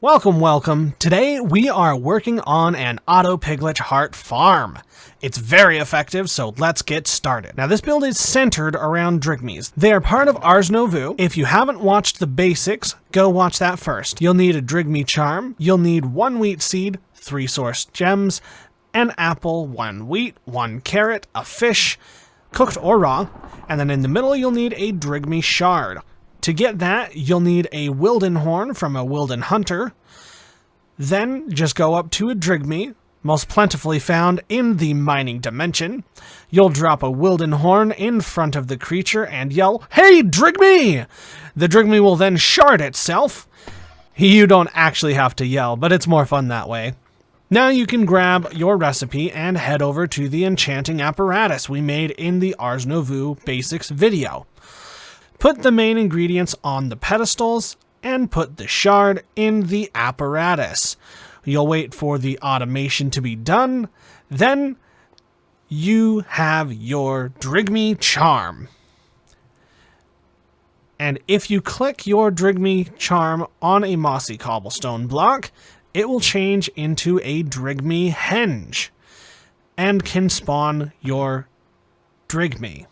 Welcome, welcome. Today we are working on an auto Piglitch Heart Farm. It's very effective, so let's get started. Now this build is centered around Drygmys. They are part of Ars Nouveau. If you haven't watched the basics, go watch that first. You'll need a Drygmy charm, you'll need 1 wheat seed, 3 source gems, an apple, 1 wheat, 1 carrot, a fish, cooked or raw, and then in the middle you'll need a Drygmy shard. To get that, you'll need a Wilden horn from a Wilden hunter. Then just go up to a Drygmy, most plentifully found in the mining dimension. You'll drop a Wilden horn in front of the creature and yell, "Hey, Drygmy!" The Drygmy will then shard itself. You don't actually have to yell, but it's more fun that way. Now you can grab your recipe and head over to the enchanting apparatus we made in the Ars Nouveau basics video. Put the main ingredients on the pedestals and put the shard in the apparatus. You'll wait for the automation to be done. Then you have your Drygmy charm. And if you click your Drygmy charm on a mossy cobblestone block, it will change into a Drygmy henge and can spawn your Drygmy.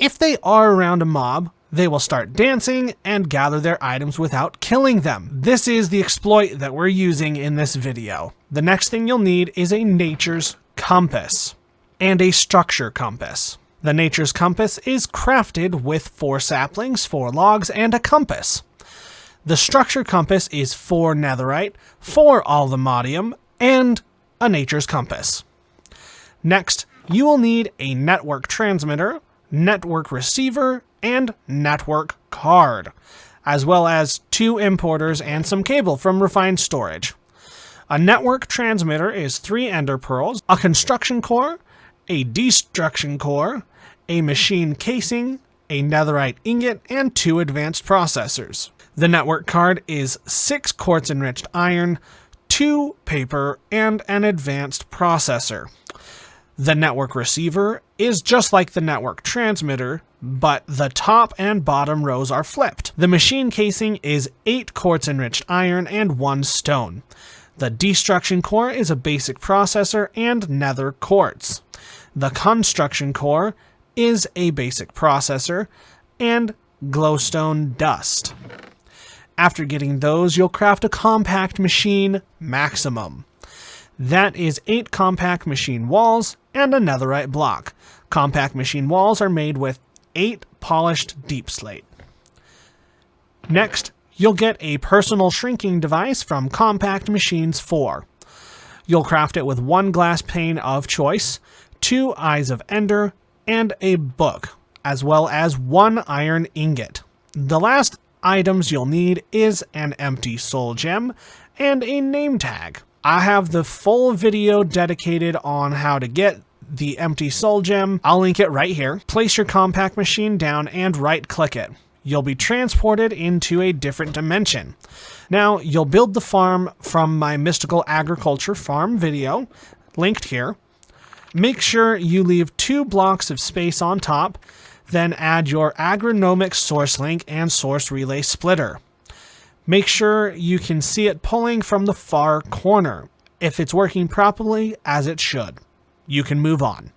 If they are around a mob, they will start dancing and gather their items without killing them. This is the exploit that we're using in this video. The next thing you'll need is a nature's compass and a structure compass. The nature's compass is crafted with 4 saplings, 4 logs, and a compass. The structure compass is 4 netherite, 4 aluminium, and a nature's compass. Next, you will need a network transmitter, network receiver, and network card, as well as 2 importers and some cable from refined storage. A network transmitter is 3 ender pearls, a construction core, a destruction core, a machine casing, a netherite ingot, and 2 advanced processors. The network card is 6 quartz enriched iron, 2 paper, and an advanced processor. The network receiver is just like the network transmitter, but the top and bottom rows are flipped. The machine casing is 8 quartz enriched iron and 1 stone. The destruction core is a basic processor and nether quartz. The construction core is a basic processor and glowstone dust. After getting those, you'll craft a compact machine maximum. That is 8 compact machine walls and a netherite block. Compact machine walls are made with 8 polished deep slate. Next, you'll get a personal shrinking device from Compact Machines 4. You'll craft it with 1 glass pane of choice, 2 eyes of ender, and a book, as well as 1 iron ingot. The last items you'll need is an empty soul gem and a name tag. I have the full video dedicated on how to get the empty soul gem. I'll link it right here. Place your compact machine down and right click it. You'll be transported into a different dimension. Now you'll build the farm from my mystical agriculture farm video, linked here. Make sure you leave 2 blocks of space on top, then add your agronomic source link and source relay splitter. Make sure you can see it pulling from the far corner. If it's working properly, as it should, you can move on.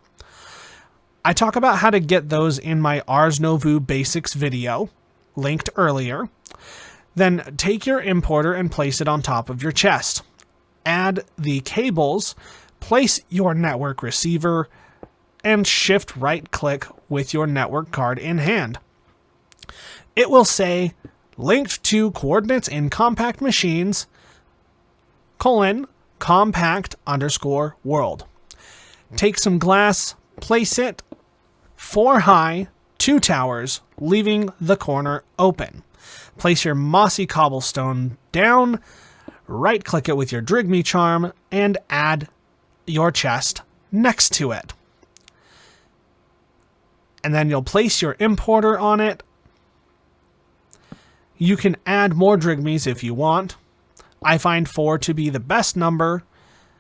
I talk about how to get those in my Ars Nouveau basics video, linked earlier. Then take your importer and place it on top of your chest. Add the cables, place your network receiver, and shift right click with your network card in hand. It will say, linked to coordinates in compact machines, :compact_world. Take some glass, place it 4 high, 2 towers, leaving the corner open. Place your mossy cobblestone down, right click it with your Drygmy charm, and add your chest next to it. And then you'll place your importer on it. You can add more Drygmys if you want. I find 4 to be the best number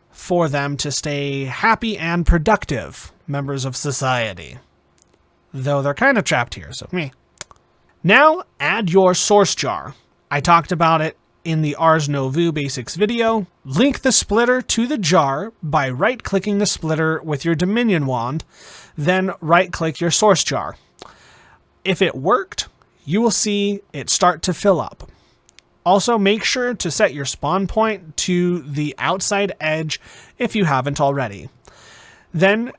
for them to stay happy and productive members of society. Though they're kind of trapped here, so meh. Now add your source jar. I talked about it in the Ars Nouveau Basics video, link the splitter to the jar by right-clicking the splitter with your Dominion wand, then right-click your source jar. If it worked, you will see it start to fill up. Also, make sure to set your spawn point to the outside edge if you haven't already. Then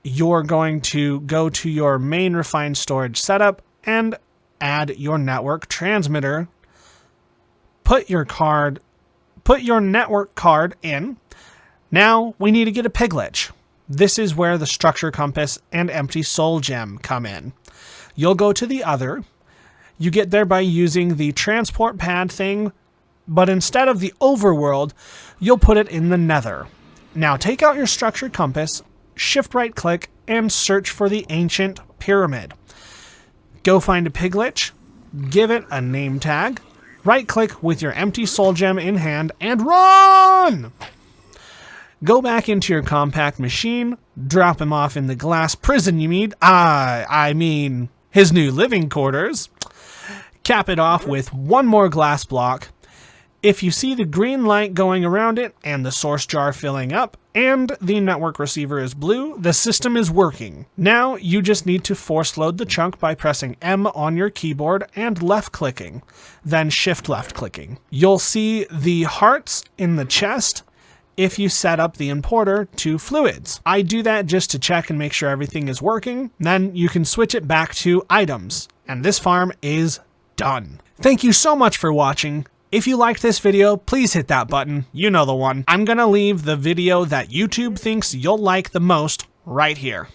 you're going to go to your main refined storage setup and add your network transmitter. Put your network card in. Now we need to get a Piglitch. This is where the structure compass and empty soul gem come in. You'll go to the other. You get there by using the transport pad thing, but instead of the overworld, you'll put it in the nether. Now take out your structure compass, shift right click, and search for the ancient pyramid. Go find a Piglitch, give it a name tag, right click with your empty soul gem in hand, and run! Go back into your compact machine, drop him off in the glass prison you need, I mean his new living quarters. Cap it off with one more glass block. If you see the green light going around it and the source jar filling up and the network receiver is blue, the system is working. Now you just need to force load the chunk by pressing M on your keyboard and left clicking, then shift left clicking. You'll see the hearts in the chest if you set up the importer to fluids. I do that just to check and make sure everything is working. Then you can switch it back to items, and this farm is done. Thank you so much for watching. If you liked this video, please hit that button. You know the one. I'm gonna leave the video that YouTube thinks you'll like the most right here.